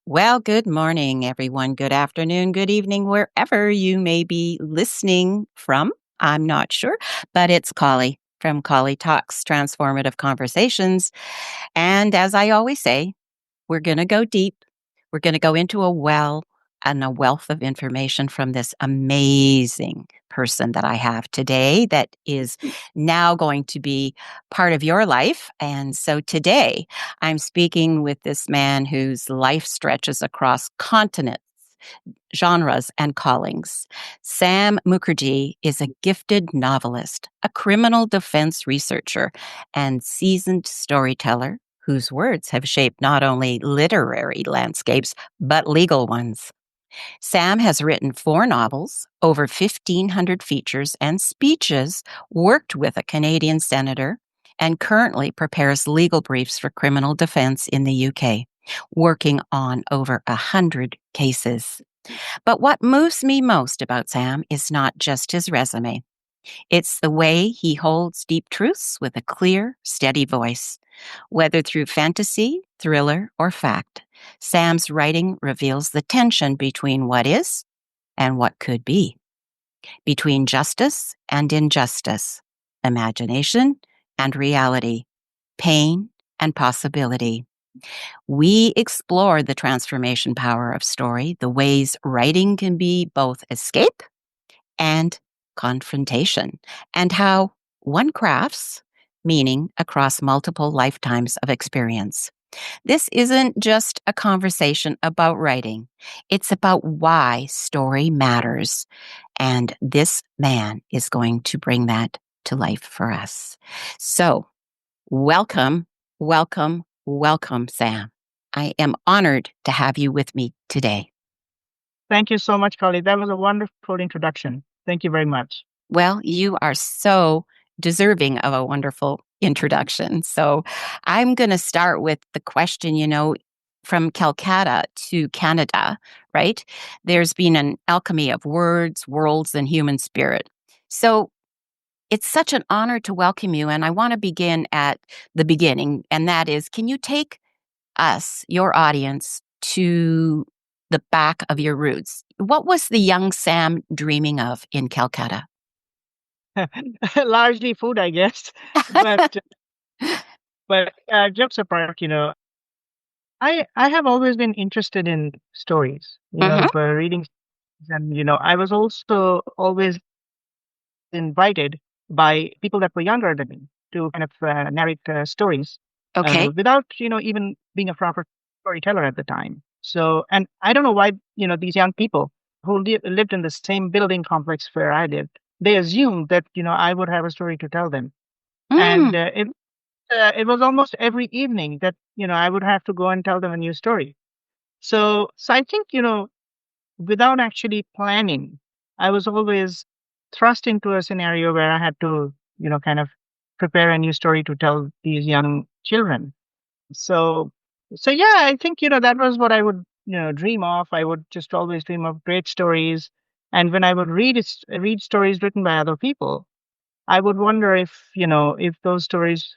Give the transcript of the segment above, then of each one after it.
Well, good morning, everyone. Good afternoon, good evening, wherever you may be listening from. I'm not sure, but it's Colli from Colli Talks Transformative Conversations. And as I always say, we're going to go deep. We're going to go into a well and a wealth of information from this amazing person that I have today that is now going to be part of your life. And so today I'm speaking with this man whose life stretches across continents, genres, and callings. Sam Mukherjee is a gifted novelist, a criminal defense researcher, and seasoned storyteller whose words have shaped not only literary landscapes, but legal ones. Sam has written 4 novels, over 1,500 features and speeches, worked with a Canadian senator, and currently prepares legal briefs for criminal defense in the UK, working on over 100 cases. But what moves me most about Sam is not just his resume. It's the way he holds deep truths with a clear, steady voice. Whether through fantasy, thriller, or fact, Sam's writing reveals the tension between what is and what could be, between justice and injustice, imagination and reality, pain and possibility. We explore the transformation power of story, the ways writing can be both escape and confrontation, and how one crafts meaning across multiple lifetimes of experience. This isn't just a conversation about writing, it's about why story matters. And this man is going to bring that to life for us. So, welcome, welcome, Sam. I am honored to have you with me today. Thank you so much, Colli. That was a wonderful introduction. Thank you very much. Well, you are so deserving of a wonderful introduction. So I'm going to start with the question, from Calcutta to Canada, right? There's been an alchemy of words, worlds, and human spirit. So it's such an honor to welcome you. And I want to begin at the beginning. And that is, can you take us, your audience, to the back of your roots? What was the young Sam dreaming of in Calcutta? Largely food, I guess. But jokes apart, I have always been interested in stories. Hmm. By reading, and I was also always invited by people that were younger than me to kind of narrate stories Okay. without even being a proper storyteller at the time. So, and I don't know why these young people who lived in the same building complex where I lived, they assumed that I would have a story to tell them, and Mm. it was almost every evening that I would have to go and tell them a new story. So I think without actually planning, I was always thrust into a scenario where I had to kind of prepare a new story to tell these young children. So so yeah, I think that was what I would dream of. I would just always dream of great stories, and when I would read stories written by other people, I would wonder if those stories,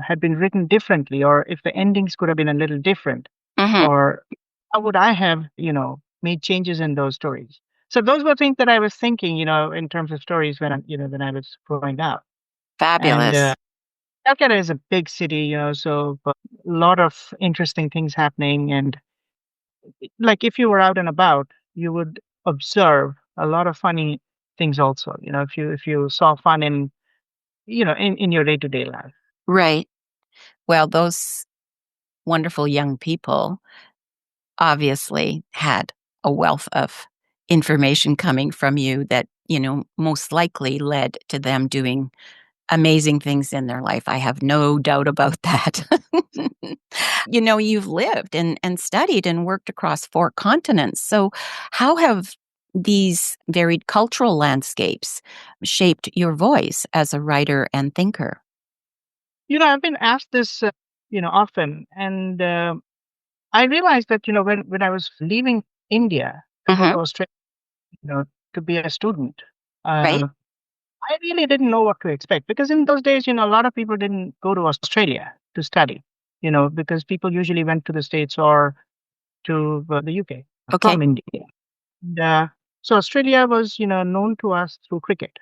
had been written differently, or if the endings could have been a little different, Hmm. or how would I have, made changes in those stories. So those were things that I was thinking, in terms of stories when I was growing up. And Fabulous. Calcutta is a big city, so a lot of interesting things happening. And like if you were out and about, you would observe a lot of funny things also. If you saw fun in your day-to-day life. Right. Well, those wonderful young people obviously had a wealth of information coming from you that, most likely led to them doing amazing things in their life. I have no doubt about that. You've lived and studied and worked across 4 continents. So, how have these varied cultural landscapes shaped your voice as a writer and thinker? I've been asked this, often, and I realized that when I was leaving India to go Hmm. to Australia, you know, to be a student, Right? I really didn't know what to expect, because in those days, a lot of people didn't go to Australia to study, because people usually went to the States or to the UK Okay. from India. And, so Australia was, known to us through cricket,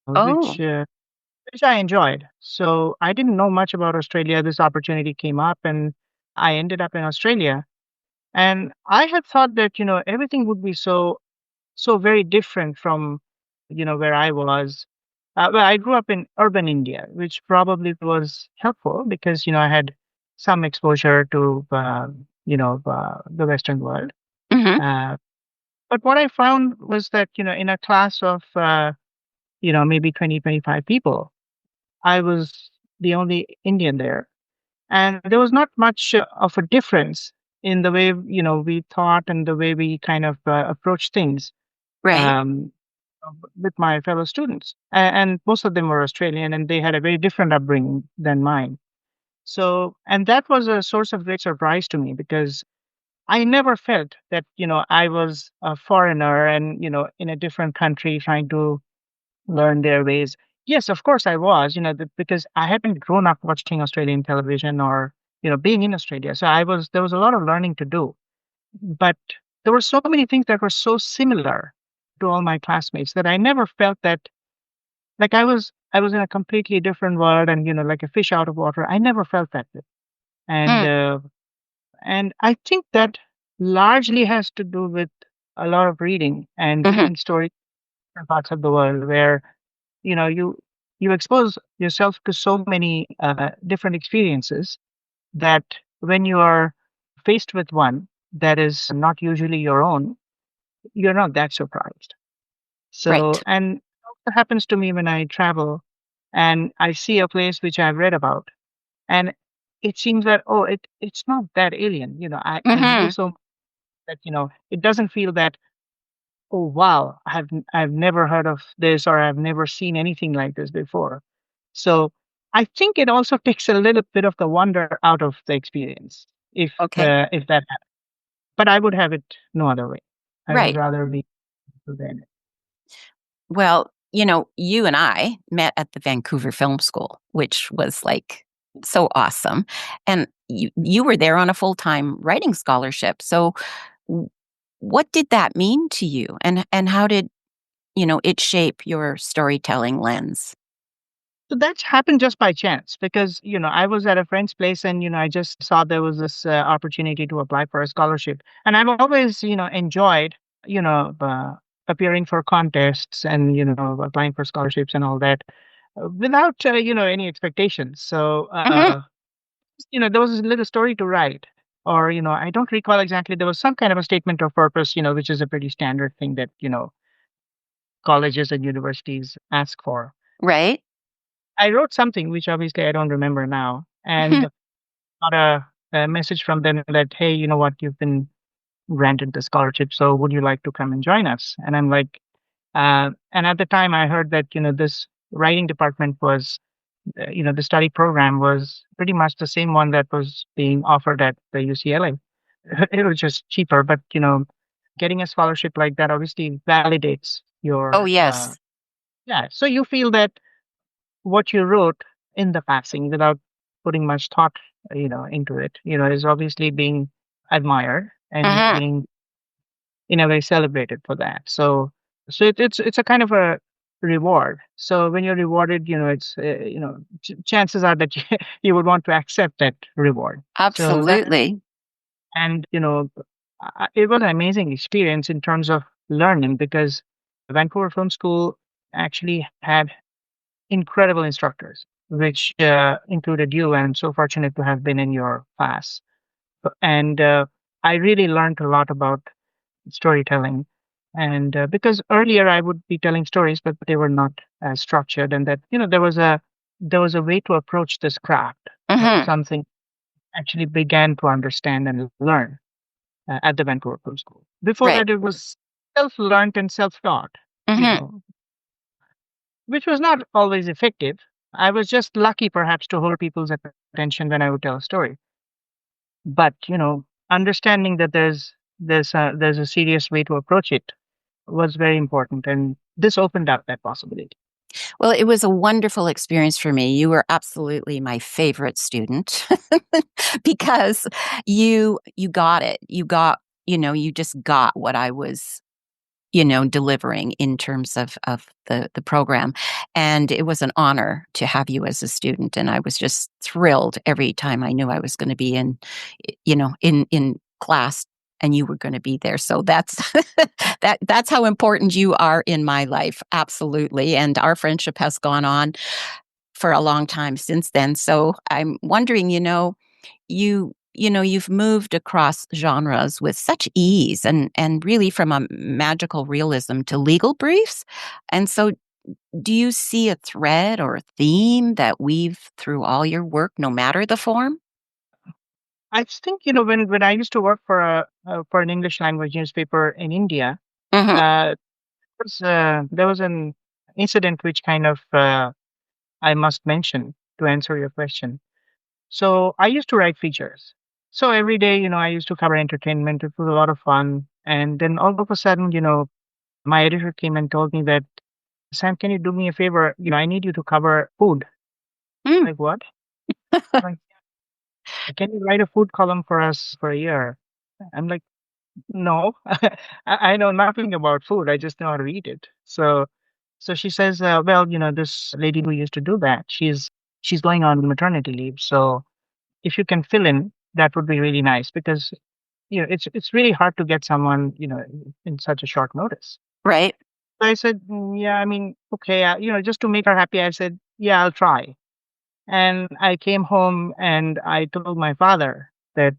Oh. which I enjoyed. So I didn't know much about Australia. This opportunity came up, and I ended up in Australia. And I had thought that everything would be so very different from where I was. Well, I grew up in urban India, which probably was helpful because I had some exposure to the Western world. Mhm. Uh, but what I found was that in a class of maybe 20, 25 people, I was the only Indian there, and there was not much of a difference in the way we thought and the way we kind of approach things. Right. Um, with my fellow students. And most of them were Australian and they had a very different upbringing than mine. So, and that was a source of great surprise to me because I never felt that, I was a foreigner and, in a different country trying to learn their ways. Yes, of course I was, because I hadn't grown up watching Australian television or, being in Australia. So there was a lot of learning to do. But there were so many things that were so similar to all my classmates that I never felt that like I was in a completely different world and like a fish out of water. I never felt that way. And Hmm. uh, and I think that largely has to do with a lot of reading and Mhm. reading stories from parts of the world where you know you you expose yourself to so many different experiences that when you are faced with one that is not usually your own, you're not that surprised. So, Right. and it also happens to me when I travel and I see a place which I've read about, and it seems that, oh, it's not that alien. I knew Mhm. so much that, it doesn't feel that, oh, wow, I've never heard of this or I've never seen anything like this before. So I think it also takes a little bit of the wonder out of the experience Okay. if that happens. But I would have it no other way. I would Right. rather be than it. Well, you and I met at the Vancouver Film School, which was like so awesome. And you were there on a full-time writing scholarship. So w- what did that mean to you? And how did, it shape your storytelling lens? So that's happened just by chance because, I was at a friend's place and, I just saw there was this opportunity to apply for a scholarship. And I've always, enjoyed, you know, uh, appearing for contests and, applying for scholarships and all that without, any expectations. So, Mhm. there was a little story to write. Or, I don't recall exactly. There was some kind of a statement of purpose, which is a pretty standard thing that, colleges and universities ask for. Right? I wrote something which obviously I don't remember now, and Mhm. got a message from them that, hey, you know what, you've been granted the scholarship, so would you like to come and join us? And I'm like, and at the time I heard that this writing department was, the study program was pretty much the same one that was being offered at the UCLA. It was just cheaper, but getting a scholarship like that obviously validates Oh, your, yes. yeah. So you feel that what you wrote in the passing without putting much thought, into it, is obviously being admired and Mhm. being in a way celebrated for that. So it's a kind of a reward. So when you're rewarded, it's chances are that you would want to accept that reward. So that Absolutely. and it was an amazing experience in terms of learning because Vancouver Film School actually had incredible instructors, which included you. And I'm so fortunate to have been in your class. And I really learned a lot about storytelling. And because earlier I would be telling stories, but they were not as structured, and that there was a way to approach this craft. Mhm. Something actually began to understand and learn at the Vancouver Film School. Before Right. that, it was self-learned and self-taught. You Mhm. know, which was not always effective. I was just lucky, perhaps, to hold people's attention when I would tell a story. But understanding that there's a serious way to approach it was very important, and this opened up that possibility. Well, it was a wonderful experience for me. You were absolutely my favorite student because you got it. You got you just got what I was, delivering in terms of the program. And it was an honor to have you as a student. And I was just thrilled every time I knew I was going to be in class and you were going to be there. So that's that's how important you are in my life. Absolutely. And our friendship has gone on for a long time since then. So I'm wondering, you've moved across genres with such ease and really from a magical realism to legal briefs. And so do you see a thread or a theme that weave through all your work, no matter the form? I think when I used to work for an English language newspaper in India, Hmm. uh, there was an incident which kind of I must mention to answer your question. So I used to write features. So every day, I used to cover entertainment. It was a lot of fun. And then all of a sudden, my editor came and told me that, Sam, can you do me a favor? I need you to cover food. Mm. Like what? Like, can you write a food column for us for a year? I'm like, no, I know nothing about food. I just know how to eat it. So she says, well, this lady who used to do that, she's going on maternity leave. So if you can fill in, that would be really nice because it's really hard to get someone in such a short notice. Right. So I said, yeah, I mean, okay, just to make her happy, I said, yeah, I'll try. And I came home and I told my father that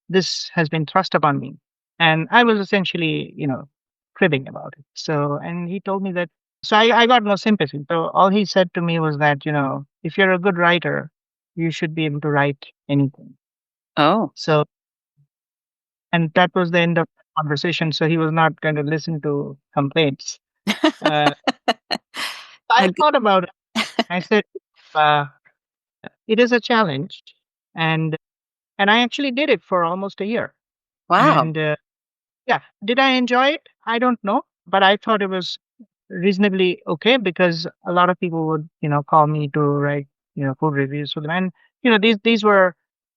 this has been thrust upon me, and I was essentially cribbing about it. So and he told me that. So I got no sympathy. So all he said to me was that if you're a good writer, you should be able to write anything. Oh. So and that was the end of the conversation. So he was not going to listen to complaints. Uh, I A g- thought about it. I said, uh, it is a challenge, and I actually did it for almost a year. wow. And yeah, did I enjoy it? I don't know, but I thought it was reasonably okay because a lot of people would call me to write food reviews for them, and these were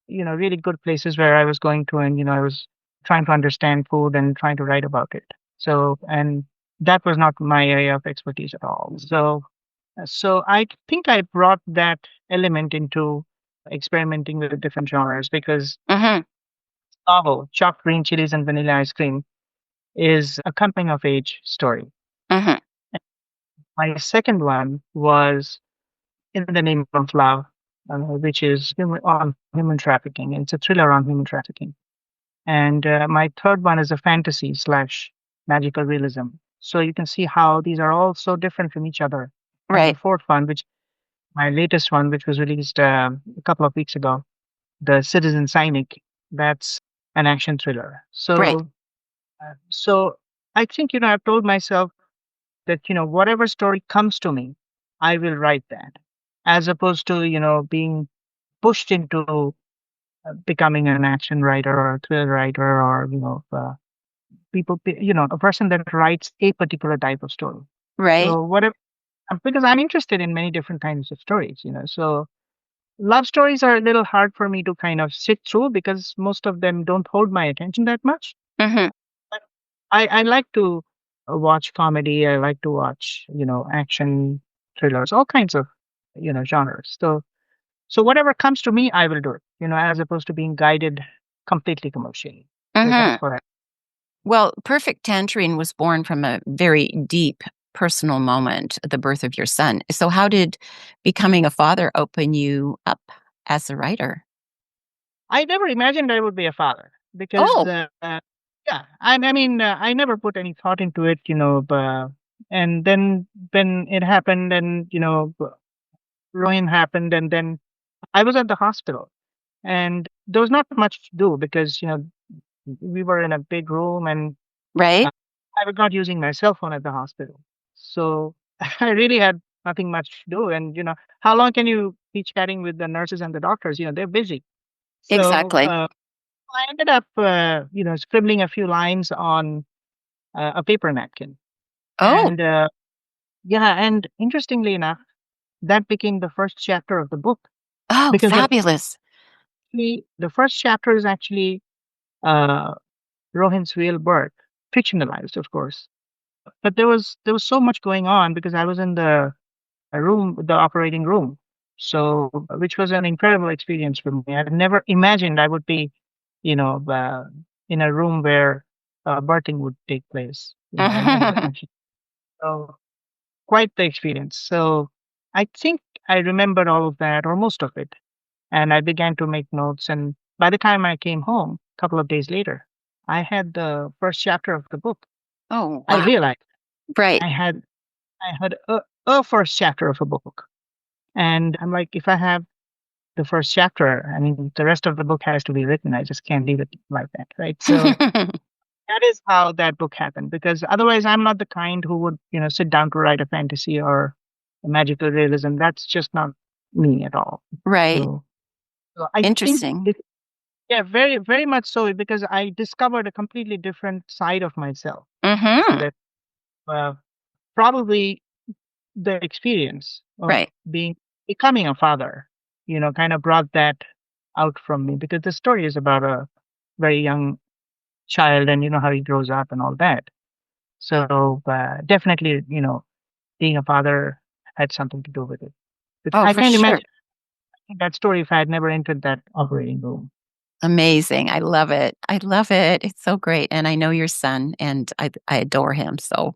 really good places where I was going to, and I was trying to understand food and trying to write about it. So and that was not my area of expertise at all. So I think I brought that element into experimenting with different genres because Hmm. novel chopped green chilies and vanilla ice cream is a coming of age story. Hmm. My second one was In the Name of Love, which is on human trafficking. It's a thriller on human trafficking. And my third one is a fantasy slash magical realism. So you can see how these are all so different from each other. And the Right. fourth one, which my latest one, which was released a couple of weeks ago, The Citizen Cynic, that's an action thriller. Right. So I think I've told myself that whatever story comes to me, I will write that, as opposed to being pushed into becoming an action writer or a thriller writer or a person that writes a particular type of story. Right. So whatever, because I'm interested in many different kinds of stories. So love stories are a little hard for me to kind of sit through because most of them don't hold my attention that much. Hmm. But I like to watch comedy. I like to watch action thrillers, all kinds of genres. So whatever comes to me, I will do it. As opposed to being guided completely commercially. So Hmm. that's what I. Well, Perfect Tangerine was born from a very deep personal moment, the birth of your son. So, how did becoming a father open you up as a writer? I never imagined I would be a father because, Oh, yeah, I mean, I never put any thought into it, and then when it happened, and ruin happened, and then I was at the hospital, and there was not much to do because we were in a big room, and right? uh, I was not using my cell phone at the hospital, so I really had nothing much to do. And how long can you be chatting with the nurses and the doctors? They're busy. So Exactly. I ended up, scribbling a few lines on a paper napkin, Oh, and yeah, and interestingly enough, that became the first chapter of the book oh, because fabulous. the first chapter is actually uh, Rohin's real birth, fictionalized, of course. But there was so much going on because I was in the room, the operating room. So, which was an incredible experience for me. I'd never imagined I would be, you know, in a room where birthing would take place. I'd never actually. So, quite the experience. So, I think I remembered all of that or most of it, and I began to make notes. And by the time I came home, a couple of days later, I had the first chapter of the book. Oh, I wow. realized Right. I had I had a first chapter of a book, and I'm like, if I have the first chapter, I mean, the rest of the book has to be written. I just can't leave it like that, right? So that is how that book happened. Because otherwise, I'm not the kind who would, sit down to write a fantasy or a magical realism. That's just not me at all. Right. So I think Interesting. it, yeah, very, very much so, because I discovered a completely different side of myself Mhm. that uh, probably the experience of Right. becoming a father, kind of brought that out from me, because the story is about a very young child, and how he grows up and all that. So definitely, being a father had something to do with it. But Oh, I for can't sure. imagine that story if I had never entered that operating room. Amazing. I love it. I love it. It's so great, and I know your son, and I adore him, so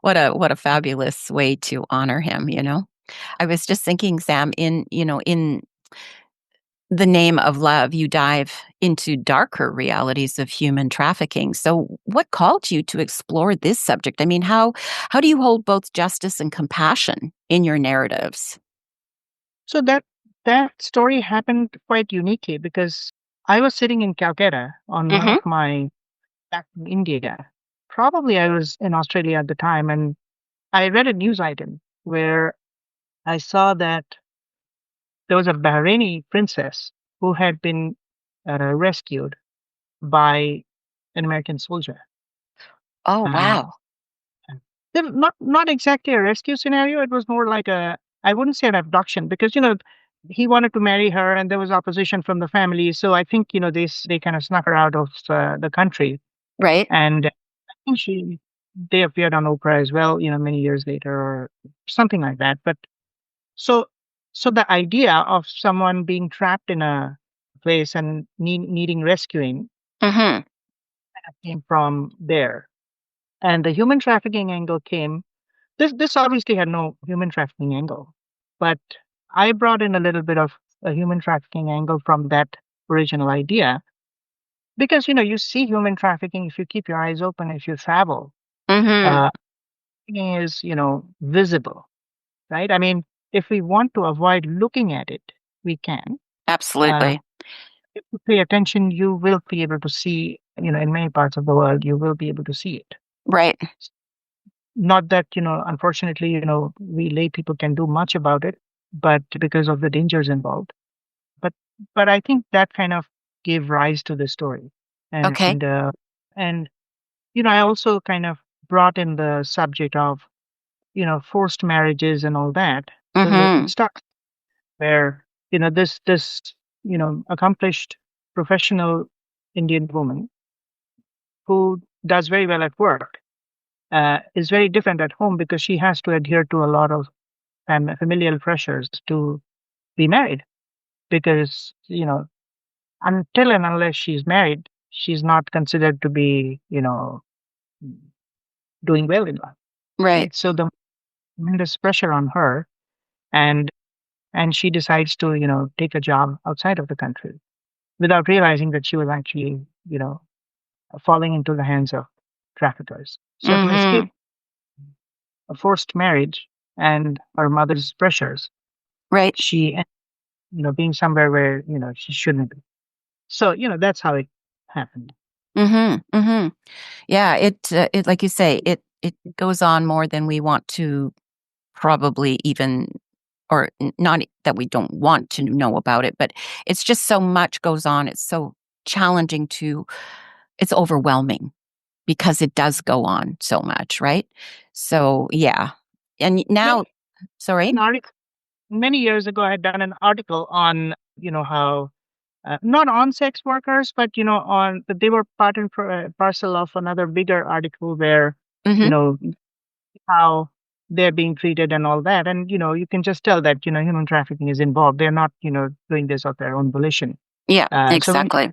what a fabulous way to honor him, you know? I was just thinking, Sam, in the name of love, you dive into darker realities of human trafficking. So, what called you to explore this subject? I mean, how do you hold both justice and compassion in your narratives? So that story happened quite uniquely because I was sitting in Calcutta on one of Mhm. my back in India. Probably I was in Australia at the time, and I read a news item where I saw that there was a Bahraini princess who had been rescued by an American soldier. Oh, Uh, wow. not exactly a rescue scenario. It was more like a, I wouldn't say an abduction, because he wanted to marry her and there was opposition from the family. So I think they kind of snuck her out of the country, Right? and I think they appeared on Oprah as well. Many years later or something like that. But so so the idea of someone being trapped in a place and needing rescuing Mhm. came from there, and the human trafficking angle came. This obviously had no human trafficking angle, but I brought in a little bit of a human trafficking angle from that original idea, because you see human trafficking if you keep your eyes open, if you travel. Mhm. Uh, trafficking is visible, right? I mean, if we want to avoid looking at it, we can. Uh, Absolutely. if you pay attention, you will be able to see. In many parts of the world, you will be able to see it. Right. Not that, unfortunately, we lay people can do much about it, but because of the dangers involved. But I think that kind of gave rise to the story. Okay. And I also kind of brought in the subject of, forced marriages and all that. So that it Mhm. stuck where, this accomplished professional Indian woman who does very well at work is very different at home, because she has to adhere to a lot of familial pressures to be married, because until and unless she's married, she's not considered to be doing well in life, Right. right? So the tremendous pressure on her, and she decides to take a job outside of the country without realizing that she was actually falling into the hands of traffickers. So to escape Mhm. a forced marriage and her mother's pressures, Right. she being somewhere where she shouldn't be. So that's how it happened. Mhm. Mhm. Yeah, it like you say, it goes on more than we want to probably even or not that we don't want to know about it, but it's just so much goes on. It's so challenging to it's overwhelming because it does go on so much, right? So, yeah. And Many now sorry? an article many years ago, I had done an article on how not on sex workers, but on but they were part and parcel of another bigger article where you Hmm. know how they're being treated and all that, and you can just tell that human trafficking is involved. They're not doing this of their own volition. Yeah, So when exactly.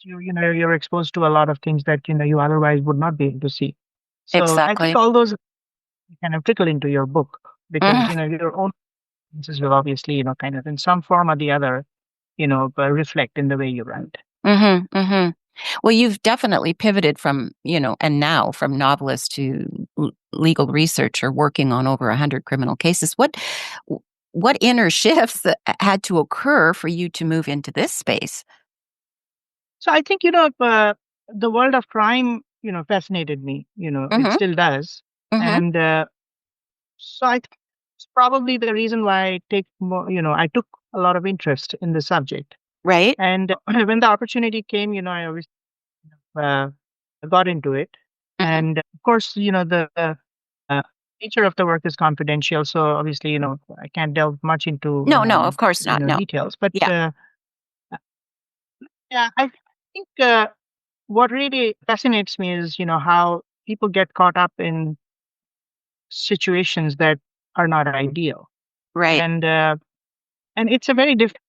you're exposed to a lot of things that you otherwise would not be able to see. So I think Exactly. all those kind of trickle into your book because Hmm. your own experiences will obviously kind of in some form or the other reflect in the way you write. Hmm. Hmm. Well, you've definitely pivoted from, and now from novelist to legal researcher working on over 100 criminal cases. What inner shifts that had to occur for you to move into this space? So I think the world of crime fascinated me. It Hmm. still does, Hmm. and so I think it's probably the reason why I took a lot of interest in the subject. Right? And when the opportunity came, I always uh, got into it. Hmm. And of course, the nature of the work is confidential. So obviously, I can't delve much into, No, no, of course not. No. details. But Yeah. yeah, I think what really fascinates me is, how people get caught up in situations that are not ideal. Right. And, and it's a very different,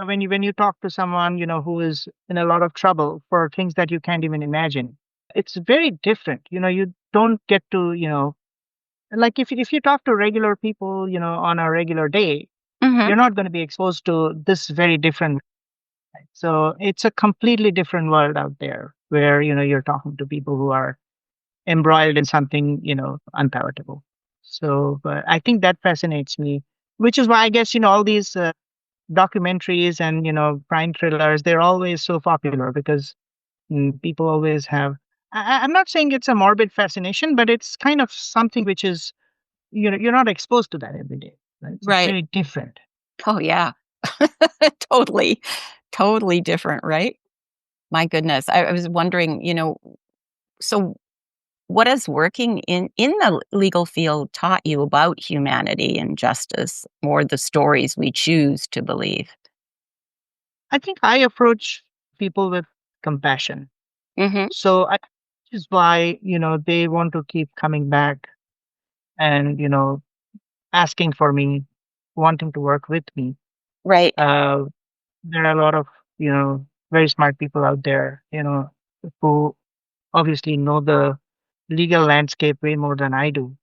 when you talk to someone, who is in a lot of trouble for things that you can't even imagine, it's very different. You don't get to, like if you talk to regular people, on a regular day, Hmm. you're not going to be exposed to this very different. So it's a completely different world out there where, you're talking to people who are embroiled in something, unpalatable. So, but I think that fascinates me, which is why I guess, all these documentaries and, crime thrillers, they're always so popular because people always have. I'm not saying it's a morbid fascination, but it's kind of something which is, you're not exposed to that every day, right? So it's Right. very different. Oh, yeah. Totally, totally different, right? My goodness. I was wondering, so what has working in the legal field taught you about humanity and justice or the stories we choose to believe? I think I approach people with compassion. Mhm. So I which is why, they want to keep coming back and, asking for me, wanting to work with me. Right. Uh, there are a lot of, very smart people out there, who obviously know the legal landscape way more than I do.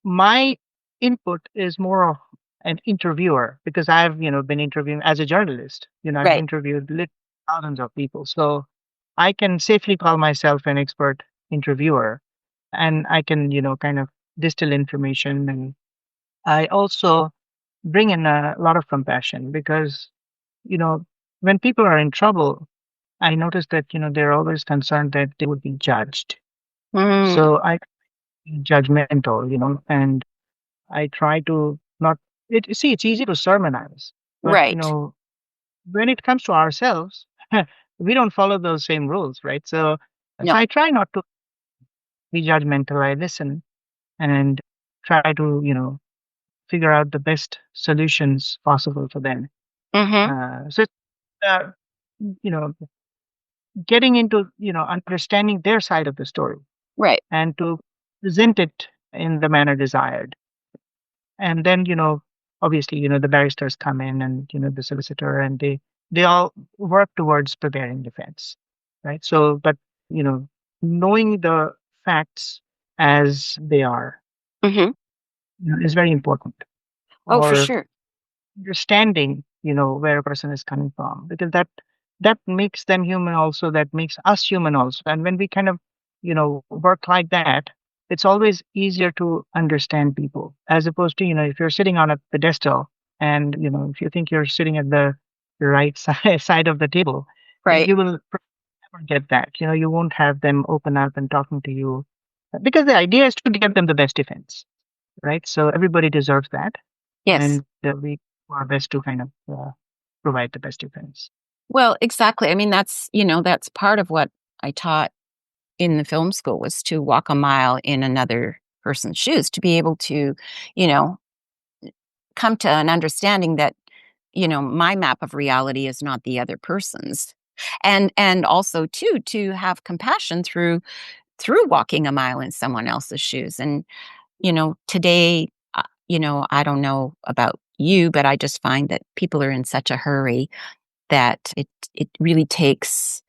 My input is more of an interviewer because I've, been interviewing as a journalist. I've Right. interviewed thousands of people. So I can safely call myself an expert interviewer and I can, kind of distill information. And I also bring in a lot of compassion because, you know, when people are in trouble, I notice that, they're always concerned that they would be judged. Mm. So I judgmental, and I try to not see it's easy to sermonize, but Right. when it comes to ourselves, we don't follow those same rules, right? So No. I try not to be judgmental. I listen and try to, figure out the best solutions possible for them. Mhm. So uh, you know, getting into, understanding their side of the story Right. and to present it in the manner desired. And then, obviously, the barristers come in and, the solicitor and they all work towards preparing defense. Right. So, but, you know, knowing the facts as they are, Mhm. is very important. Oh, for Or sure. understanding, where a person is coming from, because that makes them human also, that makes us human also. And when we kind of, work like that, it's always easier to understand people as opposed to, if you're sitting on a pedestal and, if you think you're sitting at the right side of the table, Right. you will never get that. You won't have them open up and talking to you because the idea is to get them the best defense, right? So everybody deserves that, Yes. and we do our best to kind of provide the best defense. Well, exactly. I mean, that's part of what I taught in the film school was to walk a mile in another person's shoes, to be able to, you know, come to an understanding that my map of reality is not the other person's. And also too, to have compassion through walking a mile in someone else's shoes. And today, I don't know about you, but I just find that people are in such a hurry that it really takes,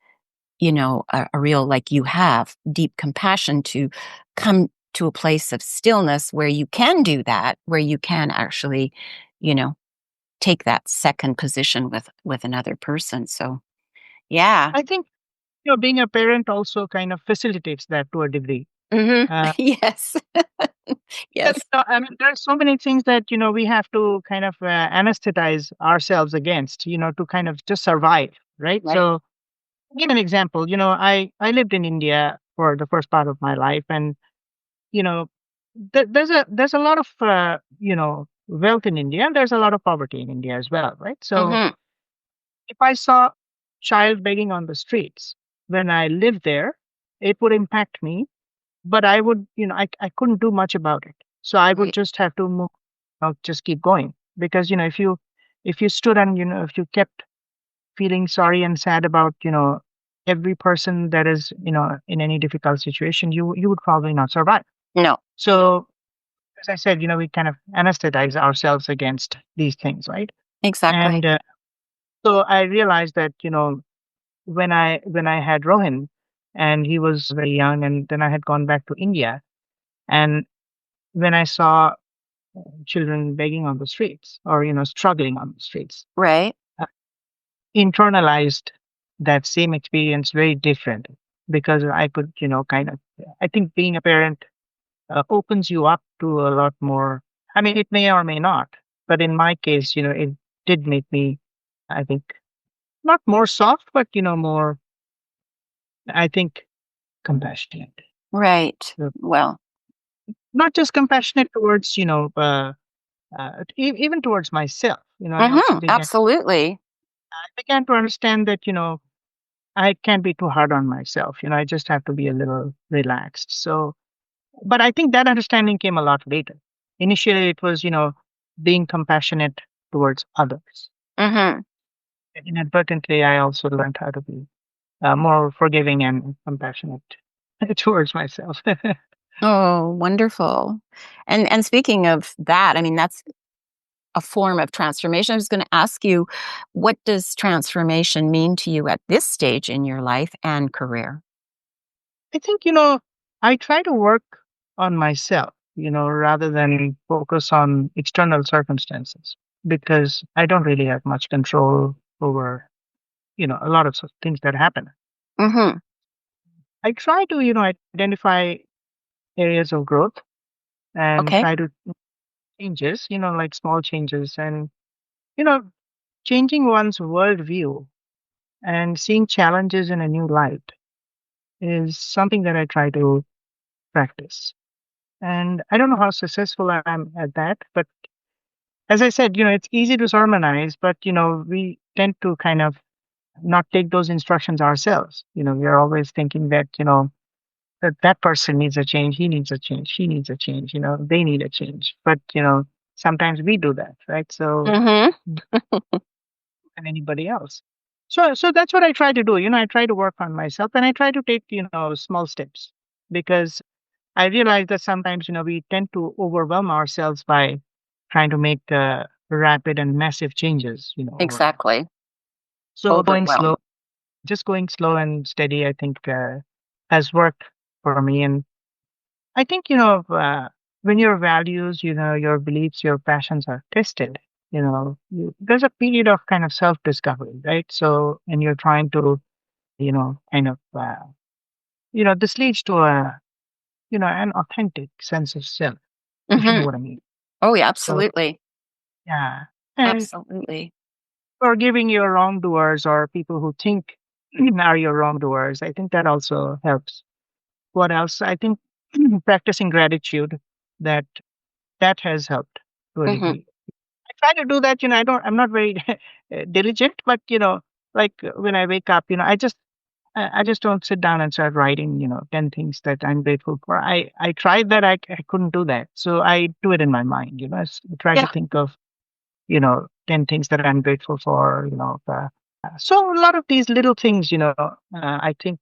a real, like you have, deep compassion to come to a place of stillness where you can do that, where you can actually, you know, take that second position with another person. So, yeah. I think, being a parent also kind of facilitates that to a degree. Mhm. Uh, Yes. because, Yes. I mean, there's so many things that, we have to kind of anesthetize ourselves against, to kind of just survive, right? Right. So, give an example. I lived in India for the first part of my life, and you know, there's a lot of wealth in India, and there's a lot of poverty in India as well, right? So Mhm. if I saw child begging on the streets when I lived there, it would impact me, but I would, I couldn't do much about it. So I would Right. just have to move, just keep going because if you stood and if you kept feeling sorry and sad about every person that is in any difficult situation, you would probably not survive. No, So as I said, we kind of anesthetize ourselves against these things, right? exactly. And so I realized that when I had Rohin, and he was very young, and then I had gone back to India, and when I saw children begging on the streets or struggling on the streets, Right. I internalized that same experience very different because I could kind of I think being a parent opens you up to a lot more. I mean, it may or may not, but in my case, it did make me, I think, not more soft, but more, I think, compassionate. Right. Uh, Well, Not just compassionate towards, even towards myself. I also absolutely. began to understand that, I can't be too hard on myself. I just have to be a little relaxed. So, but I think that understanding came a lot later. Initially, it was, being compassionate towards others. Mhm. Inadvertently, I also learned how to be more forgiving and compassionate towards myself. Oh, wonderful. And speaking of that, I mean, that's a form of transformation. I was gonna ask you, what does transformation mean to you at this stage in your life and career? I think, I try to work on myself, rather than focus on external circumstances because I don't really have much control over, a lot of things that happen. Mhm. I try to, identify areas of growth and Okay. try to changes, like small changes and, you know, changing one's worldview and seeing challenges in a new light is something that I try to practice. And I don't know how successful I am at that, but as I said, it's easy to sermonize, but we tend to kind of not take those instructions ourselves. We are always thinking that, that person needs a change, he needs a change, she needs a change, they need a change. But, sometimes we do that, right? So Mhm. and anybody else. So that's what I try to do. I try to work on myself and I try to take, small steps because I realize that sometimes, we tend to overwhelm ourselves by trying to make rapid and massive changes, overnight. Exactly. So Overwhelm. just going slow and steady, I think has worked for me. And I think, when your values, your beliefs, your passions are tested, there's a period of kind of self discovery, right? So, and you're trying to, kind of, this leads to an authentic sense of self, if you know Mhm. what I mean. Oh, yeah, So, absolutely. yeah. And Absolutely. forgiving your wrongdoers or people who think are your wrongdoers, I think that also helps. What else? I think practicing gratitude, that that has helped to a Mhm. degree. I try to do that. I'm not very diligent, but like when I wake up, I just don't sit down and start writing, 10 things that I'm grateful for. I tried that. I couldn't do that. So I do it in my mind, I try to Yeah. think of 10 things that I'm grateful for, so a lot of these little things, I think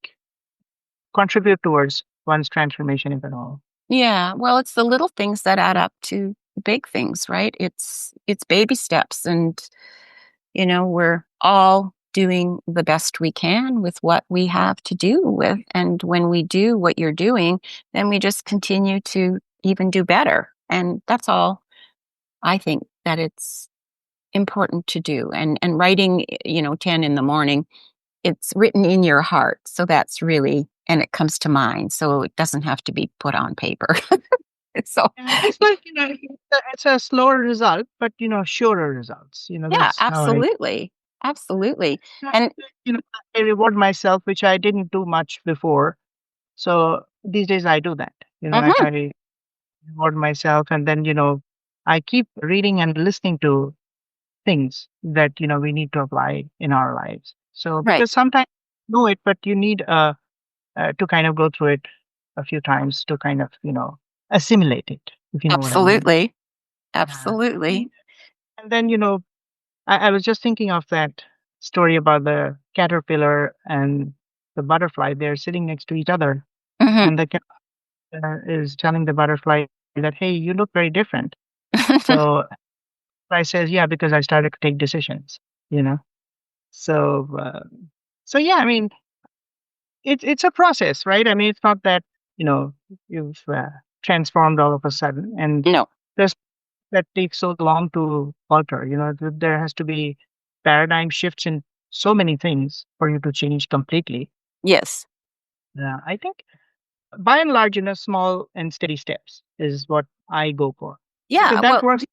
contribute towards one's transformation in the all. Yeah. Well, it's the little things that add up to big things, right? It's baby steps, and we're all doing the best we can with what we have to do with. And when we do what you're doing, then we just continue to even do better. And that's all I think that it's important to do. And writing, 10 in the morning, it's written in your heart. So that's really, and it comes to mind. So it doesn't have to be put on paper. So, Yeah, it's like, it's a slower result, but, surer results. yeah, That's how I, absolutely. Absolutely. yeah, And you know, I reward myself, which I didn't do much before. So these days I do that. mhm, I reward myself, and then, I keep reading and listening to things that, we need to apply in our lives. So right. because sometimes you know it, but you need to kind of go through it a few times to kind of, assimilate it, if you know what I mean. Absolutely. Yeah. And Absolutely. and then, I was just thinking of that story about the caterpillar and the butterfly. They're sitting next to each other, Mhm. and the caterpillar is telling the butterfly that, "Hey, you look very different." So I says, "Yeah, because I started to take decisions." You know. So so yeah, I mean, it's a process, right? I mean, it's not that you know you've transformed all of a sudden, and No. there's that takes so long to alter. There has to be paradigm shifts in so many things for you to change completely. Yes. I think by and large, small and steady steps is what I go for because Yeah, that well, works.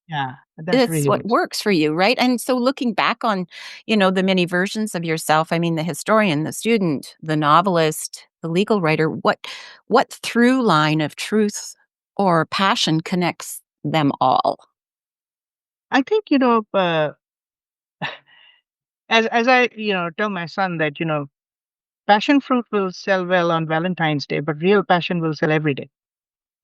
Yeah, that it's really what works. works for you, right? And so looking back on, the many versions of yourself, I mean, the historian, the student, the novelist, the legal writer, what through line of truth or passion connects them all? I think as I tell my son that passion fruit will sell well on Valentine's Day, but real passion will sell every day,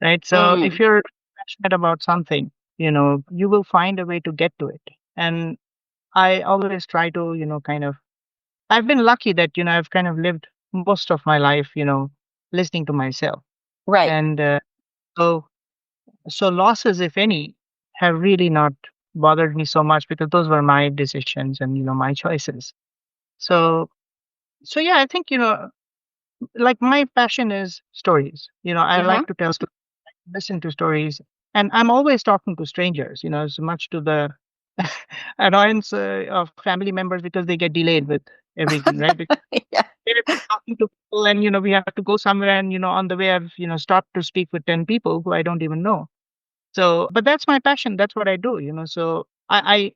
right? So if Mm, you're passionate about something, you will find a way to get to it. And I always try to, kind of, I've been lucky that, I've kind of lived most of my life, listening to myself. right. And so, so losses, if any, have really not bothered me so much because those were my decisions and, my choices. So, so yeah, I think, like my passion is stories. I Mhm. like to tell stories, listen to stories, and I'm always talking to strangers, so much to the annoyance of family members because they get delayed with everything, right? Yeah. We're talking to people and we have to go somewhere and on the way I've stopped to speak with 10 people who I don't even know. So but that's my passion, that's what I do, so I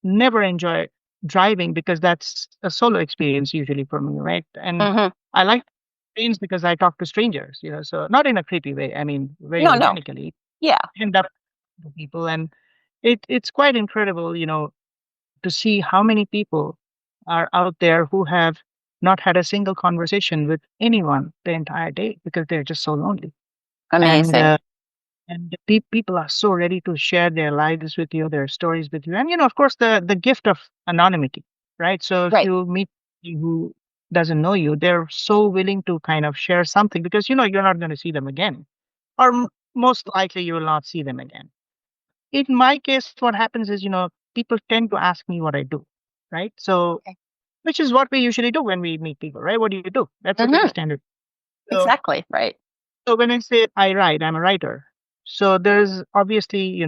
never enjoy driving because that's a solo experience usually for me, right? And Mhm. I like trains because I talk to strangers, so not in a creepy way, I mean very No, no. organically Yeah. end up to people. And it's quite incredible, to see how many people are out there who have not had a single conversation with anyone the entire day because they're just so lonely. And Amazing. people are so ready to share their lives with you, their stories with you, and of course, the gift of anonymity, right? So if Right. you meet somebody who doesn't know you, they're so willing to kind of share something because you're not going to see them again, or most likely you will not see them again. In my case, what happens is, people tend to ask me what I do, right? So, Okay. which is what we usually do when we meet people, right? What do you do? That's a pretty Mhm. standard. So, Exactly, right. so when I say I write, I'm a writer. So there's obviously,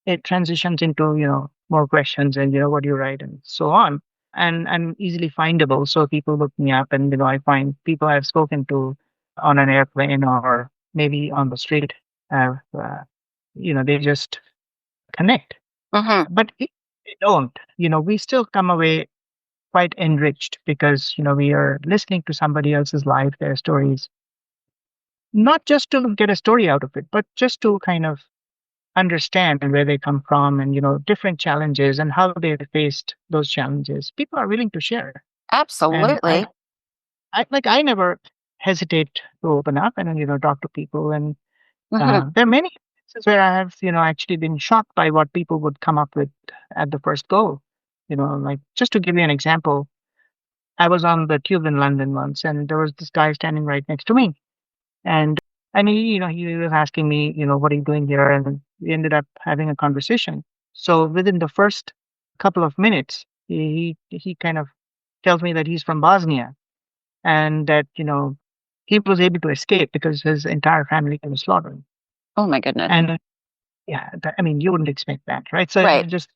it transitions into, more questions and, what do you write and so on. And I'm easily findable. So people look me up and, I find people I've spoken to on an airplane or maybe on the street have, they just connect. Mhm. But if they don't, we still come away quite enriched because, we are listening to somebody else's life, their stories, not just to get a story out of it, but just to kind of understand where they come from and, different challenges and how they faced those challenges. People are willing to share. And Absolutely. I never hesitate to open up and, talk to people. And Mhm. there are many. This is where I have, actually been shocked by what people would come up with at the first go. Like just to give you an example, I was on the tube in London once, and there was this guy standing right next to me, and he was asking me, what are you doing here? And we ended up having a conversation. So within the first couple of minutes, he kind of tells me that he's from Bosnia, and that he was able to escape because his entire family was slaughtered. Oh my goodness. And yeah, I mean, you wouldn't expect that, right? So Right. just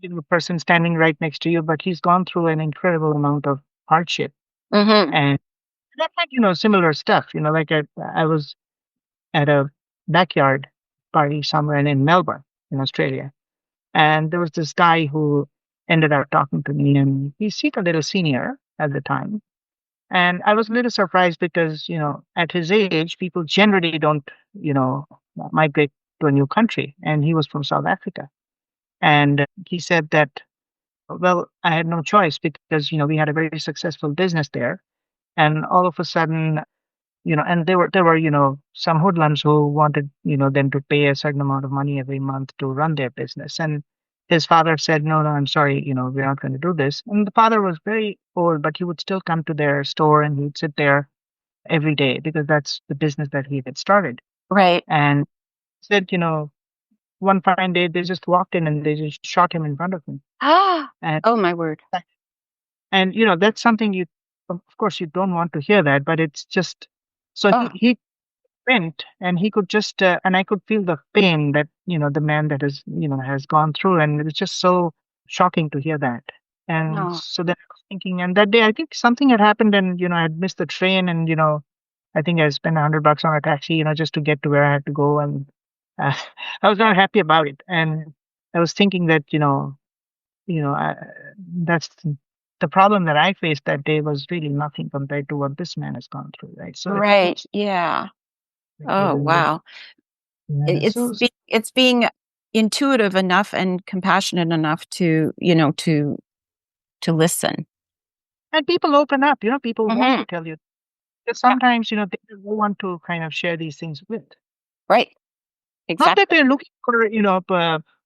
a person standing right next to you, but he's gone through an incredible amount of hardship. Mm-hmm. And I've had, similar stuff. Like I was at a backyard party somewhere in Melbourne, in Australia, and there was this guy who ended up talking to me, and he seemed a little senior at the time. And I was a little surprised because, at his age, people generally don't, migrate to a new country. And he was from South Africa. And he said that, well, I had no choice because, we had a very successful business there. And all of a sudden, and there were, some hoodlums who wanted, them to pay a certain amount of money every month to run their business. And his father said, no, no, I'm sorry, we're not going to do this. And the father was very old, but he would still come to their store and he'd sit there every day because that's the business that he had started. Right. And said, one fine day they just walked in and they just shot him in front of me. Ah. And Oh my word. that's something of course you don't want to hear that, but it's just so Oh. he went and he could just and I could feel the pain that the man that has gone through, and it was just so shocking to hear that. And No. so then I was thinking, and that day I think something had happened, and I had missed the train, and I think I spent $100 on a taxi, just to get to where I had to go, and uh, I was not happy about it. And I was thinking that that's the problem that I faced that day was really nothing compared to what this man has gone through, right? So Right. Yeah. Oh and, wow. yeah, It's being intuitive enough and compassionate enough to to listen. and people open up, people want Mm-hmm. to tell you. But Yeah. sometimes, they don't want to kind of share these things with. Right. Not that Exactly. they're looking for,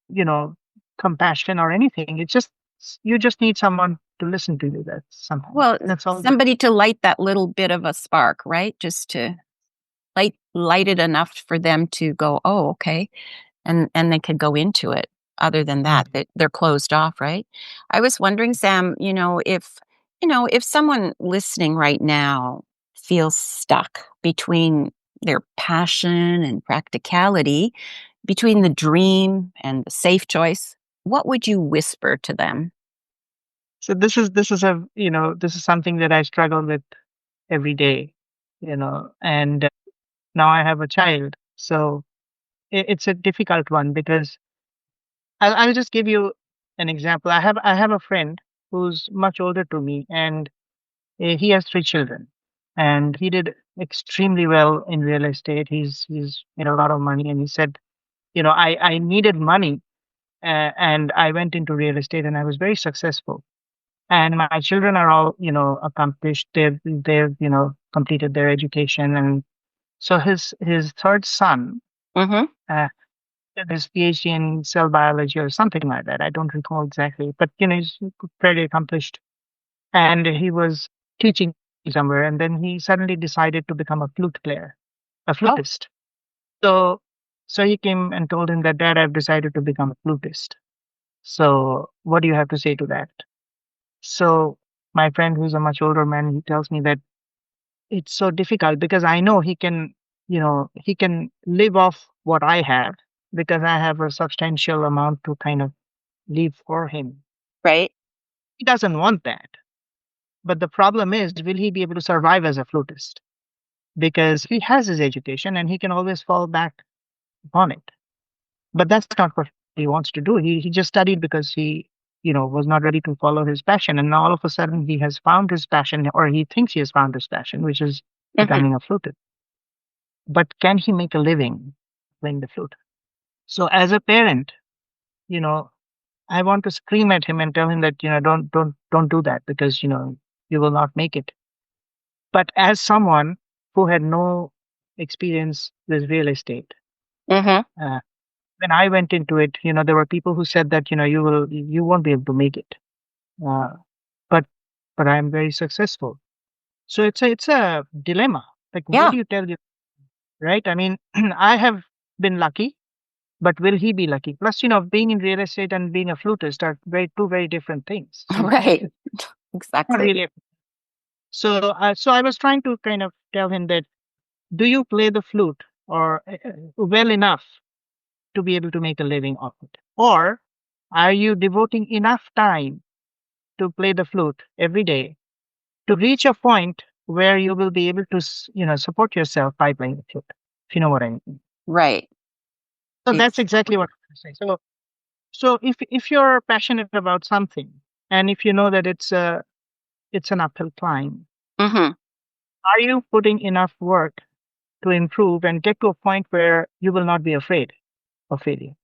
you know, compassion or anything. It's just you just need someone to listen to you. That sometimes Well, that's all. somebody to light that little bit of a spark, right? Just to light it enough for them to go, oh, okay, and they could go into it. Other than that, Mhm. they're closed off, right? I was wondering, Sam, if someone listening right now feels stuck between their passion and practicality, between the dream and the safe choice, what would you whisper to them? So this is something that I struggle with every day, and now I have a child, so it's a difficult one because I'll just give you an example. I have a friend who's much older to me, and he has three children, and he did extremely well in real estate. He's made a lot of money, and he said, I needed money, and I went into real estate, and I was very successful. And my children are all, accomplished. They've completed their education, and so his third son Mm-hmm. uh, did his PhD in cell biology or something like that. I don't recall exactly, but he's fairly accomplished, and he was teaching somewhere, and then he suddenly decided to become a flute player, a Oh, flutist. So, he came and told him that, Dad, I've decided to become a flutist. So, what do you have to say to that? So, my friend, who's a much older man, he tells me that it's so difficult because I know he can live off what I have because I have a substantial amount to kind of leave for him. right. He doesn't want that. But the problem is, will he be able to survive as a flutist? Because he has his education and he can always fall back upon it. But that's not what he wants to do. He just studied because he, was not ready to follow his passion. And now all of a sudden he has found his passion, or he thinks he has found his passion, which is Mm-hmm. becoming a flutist. But can he make a living playing the flute? So as a parent, you know, I want to scream at him and tell him that, don't do that because, you will not make it. But as someone who had no experience with real estate, Mm-hmm. Uh, when I went into it, there were people who said that, you won't be able to make it. Uh, but, but I'm very successful. So it's a dilemma. Like, what Yeah. do you tell you, right? I mean, I have been lucky, but will he be lucky? Plus, being in real estate and being a flutist are two very different things. Right. Not Exactly. really. So I was trying to kind of tell him that, do you play the flute or well enough to be able to make a living off it, or are you devoting enough time to play the flute every day to reach a point where you will be able to, support yourself by playing the flute? If you know what I mean. Right. So that's It's exactly what I'm saying. So if you're passionate about something, and if you know that it's an uphill climb, mm-hmm. are you putting enough work to improve and get to a point where you will not be afraid of failure?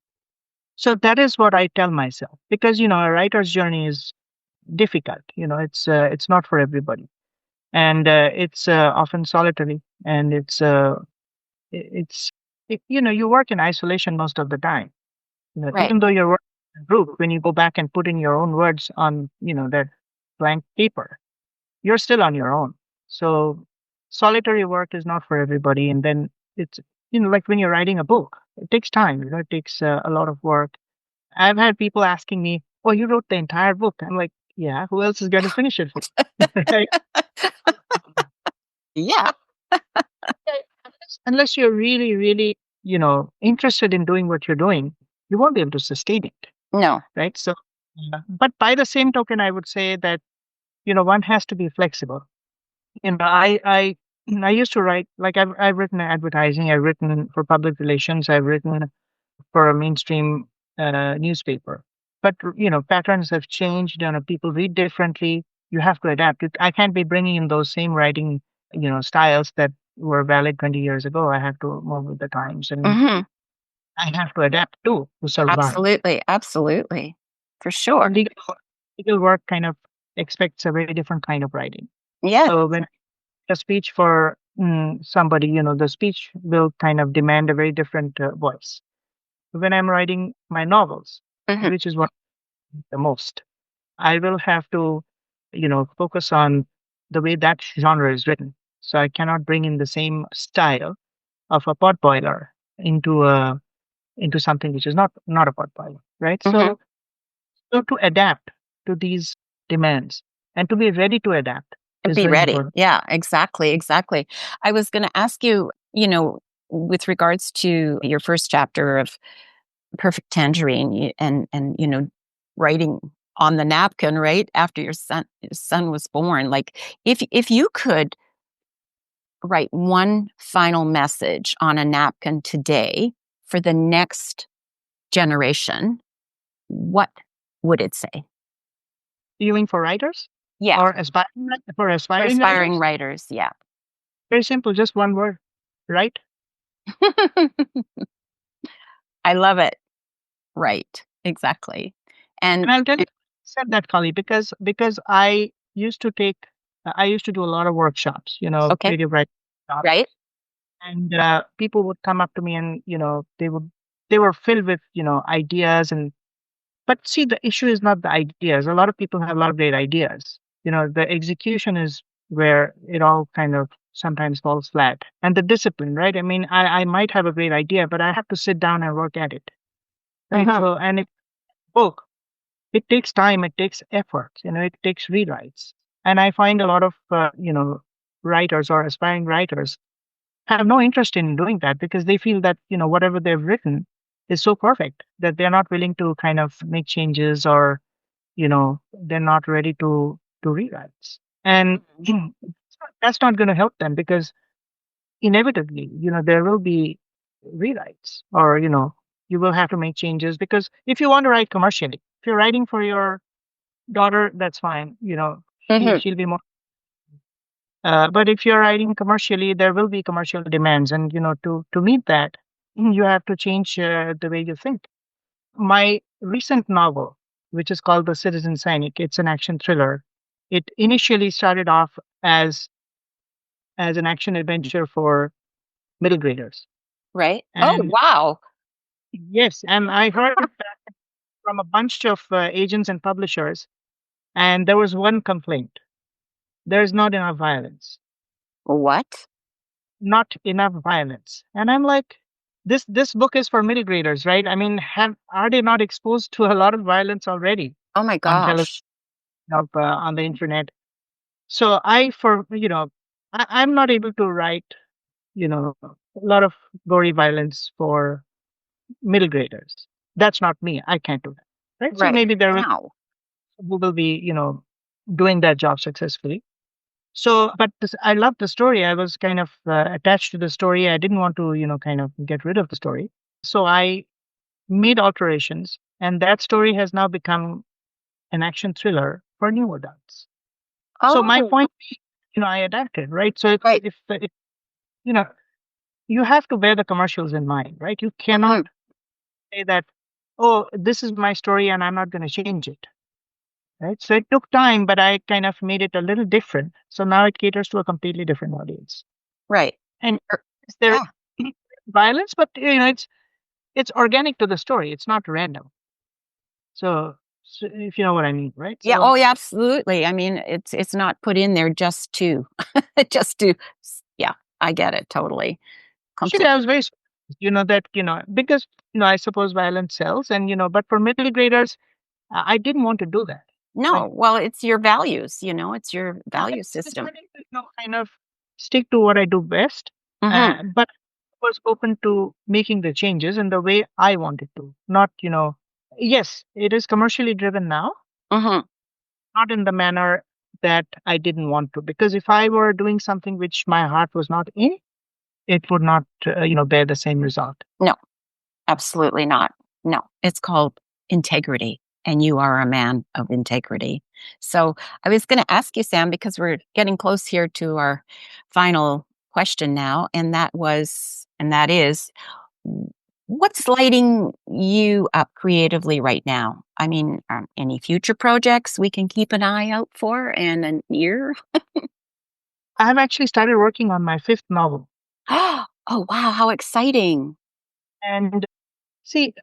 So that is what I tell myself, because a writer's journey is difficult. It's not for everybody, and it's often solitary, and it's you work in isolation most of the time. Right. Even though you're working in a group, when you go back and put in your own words on that blank paper, you're still on your own. So solitary work is not for everybody, and then it's like when you're writing a book, it takes time. It takes a lot of work. I've had people asking me, "Oh, you wrote the entire book?" I'm like, "Yeah, who else is going to finish it for me?" Right? Yeah. Yeah, unless you're really, really, interested in doing what you're doing, you won't be able to sustain it, No. right? So, but by the same token, I would say that one has to be flexible. I used to write, like, I've written advertising, I've written for public relations, I've written for a mainstream newspaper. But patterns have changed. People read differently. You have to adapt. I can't be bringing in those same writing, styles that were valid 20 years ago. I have to move with the times, and Mm-hmm. I have to adapt too to survive. Absolutely. Absolutely. For sure. Legal work kind of expects a very different kind of writing. Yes. So when a speech for somebody, the speech will kind of demand a very different voice. When I'm writing my novels, Mm-hmm. which is what the most, I will have to, focus on the way that genre is written. So I cannot bring in the same style of a pot boiler into something which is not a pot boiler, right? Mm-hmm. So to adapt to these demands and to be ready to adapt is Be very ready. important. Yeah, exactly, exactly. I was going to ask you, with regards to your first chapter of Perfect Tangerine and writing on the napkin right after your son was born. Like, if you could write one final message on a napkin today for the next generation, what would it say? Feeling for writers Yeah, or for for aspiring aspiring writers, writers. Yeah. very simple, just one word, right? I love it. Right. Exactly. And And I'll tell you, I said that, Kali, because I used to do a lot of workshops, okay, creative writing workshops, right? and people would come up to me, and they were filled with ideas. And but see, the issue is not the ideas. A lot of people have a lot of great ideas. The execution is where it all kind of sometimes falls flat, and the discipline, right? I mean, I might have a great idea, but I have to sit down and work at it, right? Mhm. So, and if book, it takes time, it takes effort, it takes rewrites. And I find a lot of writers or aspiring writers have no interest in doing that, because they feel that whatever they've written is so perfect that they're not willing to kind of make changes, or they're not ready to rewrites. And that's not going to help them, because inevitably there will be rewrites, or you will have to make changes, because if you want to write commercially, if you're writing for your daughter, that's fine. Mhm. She'll be more. But if you're writing commercially, there will be commercial demands, and to meet that, you have to change the way you think. My recent novel, which is called The Citizen Cynic, it's an action thriller. It initially started off as an action adventure for middle graders. Right. Oh, And wow. yes, and I heard it from a bunch of agents and publishers, and there was one complaint: there's not enough violence, What? not enough violence. And I'm like, this book is for middle graders, right? I mean, are they not exposed to a lot of violence already Oh my on television, gosh. on the internet? So I'm not able to write, a lot of gory violence for middle graders. That's not me. I can't do that. Right. So Right. maybe there will Wow. who will be, doing that job successfully. So, but I love the story. I was kind of attached to the story. I didn't want to, kind of get rid of the story. So I made alterations, and that story has now become an action thriller for new adults. So my Oh, point, I adapted, right? So right. if you know, you have to bear the commercials in mind, right? You cannot Mhm. say that, oh, this is my story and I'm not going to change it, right? So it took time, but I kind of made it a little different. So now it caters to a completely different audience. Right. And Er, is there Yeah. violence, but it's organic to the story. It's not random. So if you know what I mean, right? Yeah. So Oh, yeah, absolutely. I mean, it's not put in there just to just to yeah, I get it totally. actually, Complete. I was very surprised, that because I suppose violence sells, and but for middle graders, I didn't want to do that. No, Right. well, it's your values, it's your I value system. decided to, kind of stick to what I do best, Mhm. but was open to making the changes in the way I wanted to. Not, yes, it is commercially driven now, Mhm. not in the manner that I didn't want to. Because if I were doing something which my heart was not in, it would not, bear the same result. No. Absolutely not. No, it's called integrity, and you are a man of integrity. So I was going to ask you, Sam, because we're getting close here to our final question now, and that is, what's lighting you up creatively right now? I mean, any future projects we can keep an eye out for and an ear? I have actually started working on my fifth novel. Oh, wow, how exciting! And see,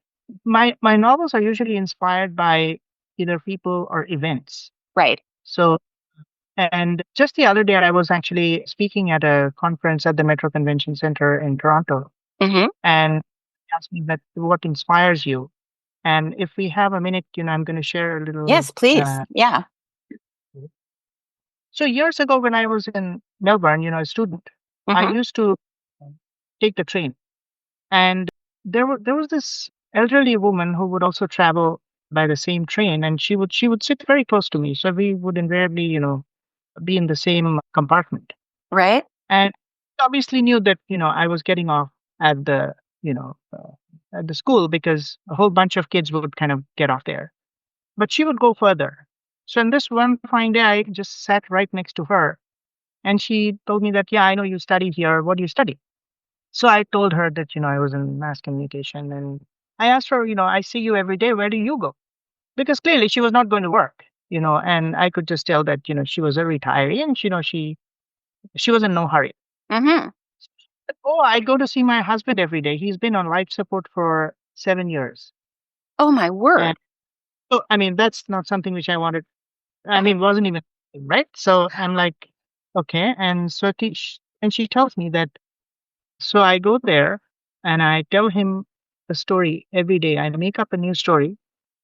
my novels are usually inspired by either people or events. Right. So, and just the other day, I was actually speaking at a conference at the Metro Convention Center in Toronto, Hmm. and asked me that what inspires you. And if we have a minute, I'm going to share a little. Yes, please. Yeah. So years ago, when I was in Melbourne, a student, I Hmm. used to take the train, and there was this elderly woman who would also travel by the same train, and she would sit very close to me, so we would invariably, be in the same compartment. Right. And obviously knew that I was getting off at the at the school because a whole bunch of kids would kind of get off there, but she would go further. So in this one fine day, I just sat right next to her, and she told me that, yeah, I know you studied here. What do you study? So I told her that I was in mass communication, and I asked her, I see you every day. Where do you go? Because clearly she was not going to work. And I could just tell that she was a retiree, and she was in no hurry. Hmm. Oh, I go to see my husband every day. He's been on life support for 7 years. Oh my And word. so, I mean, that's not something which I wanted. I mean, wasn't even right. So I'm like, okay. And so and she tells me that. So I go there and I tell him a story every day. I make up a new story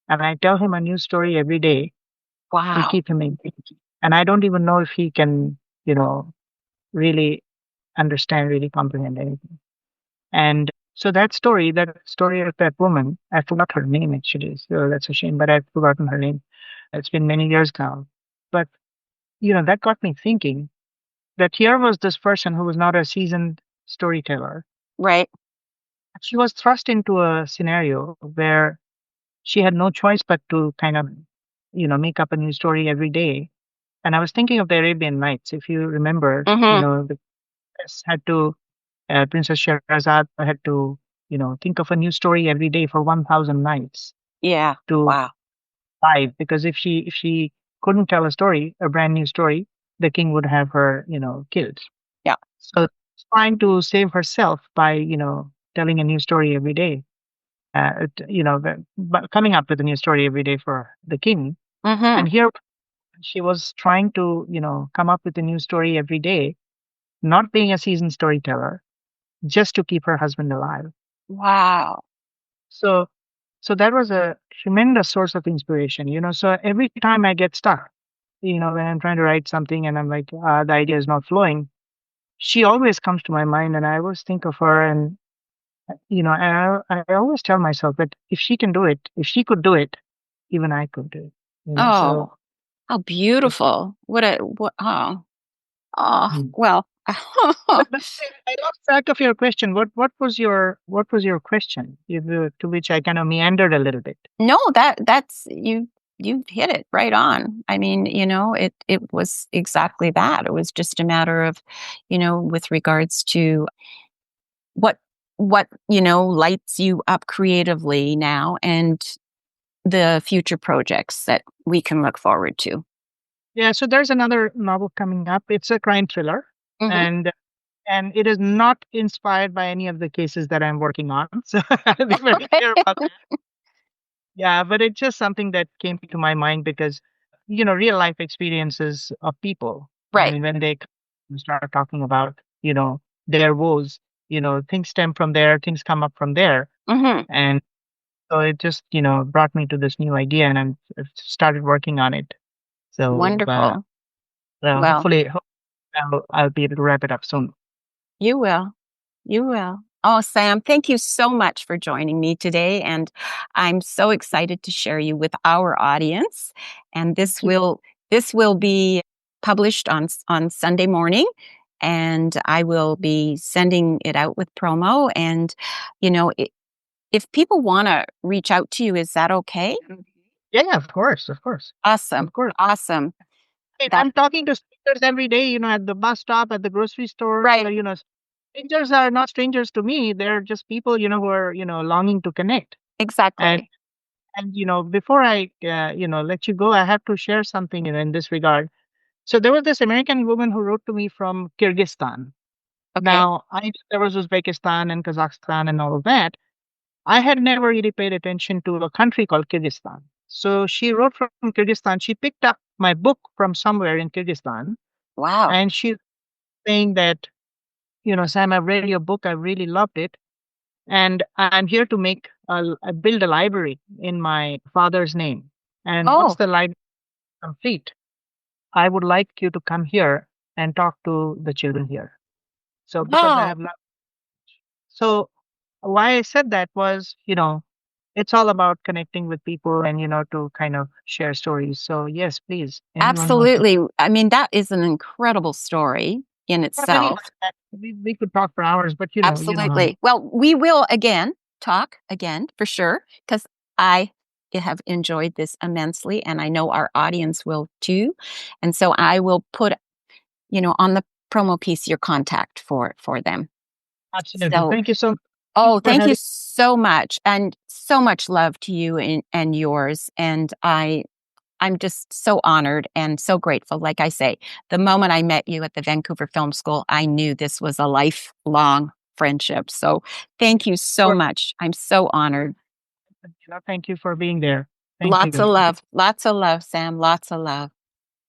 and I tell him a new story every day to Wow. keep him engaged. And I don't even know if he can, really understand, really comprehend anything. And so that story of that woman, I forgot her name actually. So that's a shame, but I've forgotten her name. It's been many years now. But, that got me thinking that here was this person who was not a seasoned storyteller. Right. She was thrust into a scenario where she had no choice but to kind of, make up a new story every day. And I was thinking of the Arabian Nights. If you remember, Hmm. the Princess Sherazad had to, think of a new story every day for 1,000 nights Yeah. to Wow. survive. Because if she couldn't tell a story, a brand new story, the king would have her, killed. Yeah. So trying to save herself by, telling a new story every day. Coming up with a new story every day for the king. Mm-hmm. And here she was trying to, come up with a new story every day, not being a seasoned storyteller, just to keep her husband alive. Wow. So, so that was a tremendous source of inspiration. So every time I get stuck, when I'm trying to write something and I'm like, the idea is not flowing, she always comes to my mind, and I always think of her. And I always tell myself that if she can do it, if she could do it, even I could do it. So Oh, how beautiful. Oh, Mm. well, but I lost track of your question. What was your question? To which I kind of meandered a little bit. no, that's you hit it right on. I mean, it was exactly that. It was just a matter of, with regards to what lights you up creatively now and the future projects that we can look forward to. Yeah, so there's another novel coming up. It's a crime thriller, Hmm. and it is not inspired by any of the cases that I'm working on. So I'll be very clear about that. Yeah, but it's just something that came to my mind because, real life experiences of people. I Right. mean, when they start talking about, their woes, things stem from there, things come up from there. Hmm. And so it just, brought me to this new idea, and I've started working on it. So, Wonderful. Well, hopefully, I'll be able to wrap it up soon. you will. You will. Oh, Sam, thank you so much for joining me today. And I'm so excited to share you with our audience. And Thank you. this will be published on Sunday morning. And I will be sending it out with promo. And, if people want to reach out to you, is that okay? Yeah, yeah, of course, of course, Awesome. of course. Awesome. Hey, That I'm talking to strangers every day, at the bus stop, at the grocery store. right. Strangers are not strangers to me. They're just people, who are, longing to connect. And Exactly. before I, let you go, I have to share something, in this regard. So there was this American woman who wrote to me from Kyrgyzstan. Okay. Now, there was Uzbekistan and Kazakhstan and all of that. I had never really paid attention to a country called Kyrgyzstan. So she wrote from Kyrgyzstan. She picked up my book from somewhere in Kyrgyzstan, Wow. and she's saying that, Sam, I've read your book. I really loved it. And I'm here to build a library in my father's name. And once Oh, the library is complete, I would like you to come here and talk to the children here. So because I wow. have so why I said that was, it's all about connecting with people and, to kind of share stories. So yes, please, anyone wants to. Absolutely. I mean, that is an incredible story in Yeah, very itself. much. We could talk for hours, but you know how. Absolutely. Well, we will talk again for sure, because I have enjoyed this immensely and I know our audience will too. And so I will put, on the promo piece your contact for them. Absolutely. So, Thank you so much. Thank oh, you for thank you having. so much and so much love to you and yours. And I'm just so honored and so grateful. Like I say, the moment I met you at the Vancouver Film School, I knew this was a lifelong friendship. So thank you so much. I'm so honored. Thank you for being there. Thank you. Lots of love, Sam. Lots of love.